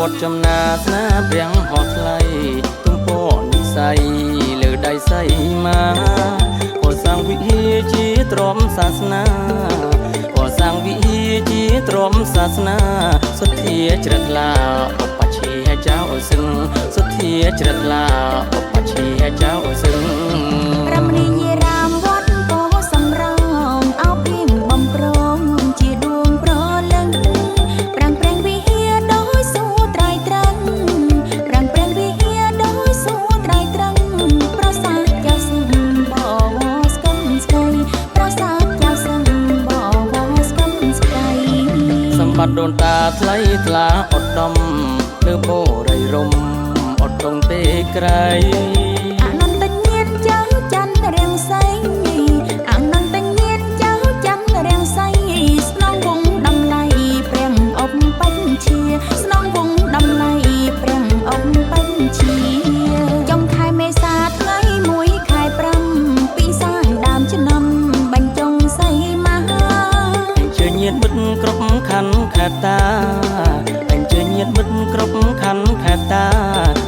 វត្តចំណាស្នាព្រះហោះថ្លៃទំពនិស័យលើដៃសៃមាក៏សាងវិហារជាទ្រមសាសនាក៏សាងវិហារជាទ្រមសាសនាសុទ្ធាជ្រះថ្លាឧបច្ឆេចៅសឹងសុទ្ធាជ្រះថ្លាឧបច្ឆេចៅសឹងរមណីយរាមវត្តពោសំរងអោពីមបំប្រងជាដួងប្រលឹងប្រាំងប្រេងវិហារដោយសូត្រៃត្រឹងប្រាំងប្រេងវិហារដោយសូត្រៃត្រឹងប្រសាទចៅសឹងបវស្គមស្កៃប្រសាទចៅសឹងបវស្គមស្កៃសម្បត្តិដូនតាថ្លៃថ្លាឧត្តមលើបរិយរមអត់ក្នុងទេក្រៃអនន្តញាណចៅច័ន្ទរាំងសីអនន្តញាណចៅច័ន្ទរាំងសីស្នងវងដំណៃព្រះអប់បញ្ជាស្នងវងដំណៃព្រះអប់បញ្ជាចុងខែមេសាថ្ងៃ1ខែ5ពីសាងដើមឆ្នាំបញ្ចុងសីមហាអញ្ជើញញាតិមិត្តគ្រប់ខណ្ឌខេត្តតាអញ្ជើញញាតិមិត្តគ្រប់ខណ្ឌខេត្តតា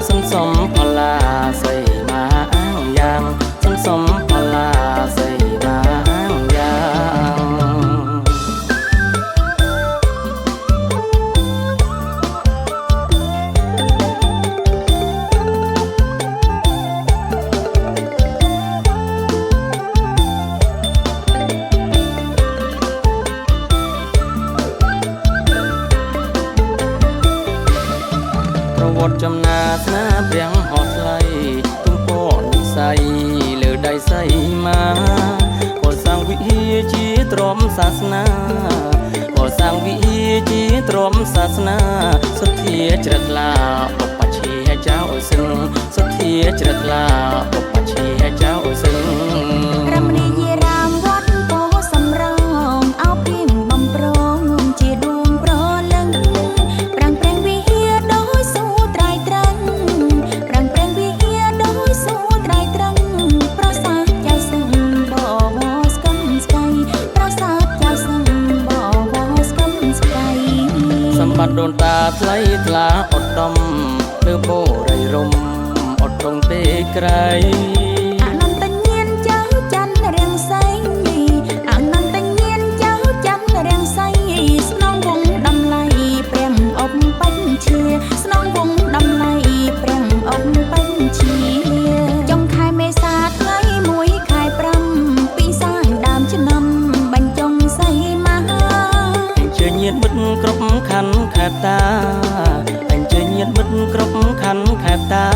សន្សំផល្លាសីមាអាងយ៉ាងសន្សំផល្លាសីមាអាងយ៉ាងប្រវត្តិចំណាស្នាព្រះហោះថ្លៃទំពនិស័យលើដៃសៃមាក៏សាងវិហារជាទ្រមសាសនាក៏សាងវិហារជាទ្រមសាសនាសុទ្ធាជ្រះថ្លាឧបច្ឆេចៅសឹងសុទ្ធាជ្រះថ្លាឧបច្ឆេចៅសឹងរមណីយរាមវត្តពោសំរងអោពីមបំប្រងជាដួងប្រលឹងប្រាំងប្រេងវិហារដោយសូត្រៃត្រឹងប្រាំងប្រេងវិហារដោយសូត្រៃត្រឹងប្រសាទចៅសឹងបវស្គមស្កៃប្រសាទចៅសឹងបវស្គមស្កៃសម្បត្តិដូនតាថ្លៃថ្លាឧត្តមលើបរិយរមអត់ក្នុងទេក្រៃអនន្តញាណចៅច័ន្ទរាំងសីអនន្តញាណចៅច័ន្ទរាំងសីស្នងវងដំណៃព្រះអប់បញ្ជាស្នងវងដំណៃព្រះអប់បញ្ជាចុងខែមេសាថ្ងៃ1ខែ5ពីសាងដើមឆ្នាំបញ្ចុងសីមហាអញ្ជើញញាតិមិត្តគ្រប់ខណ្ឌខេត្តតាអញ្ជើញញាតិមិត្តគ្រប់ខណ្ឌខេត្តតា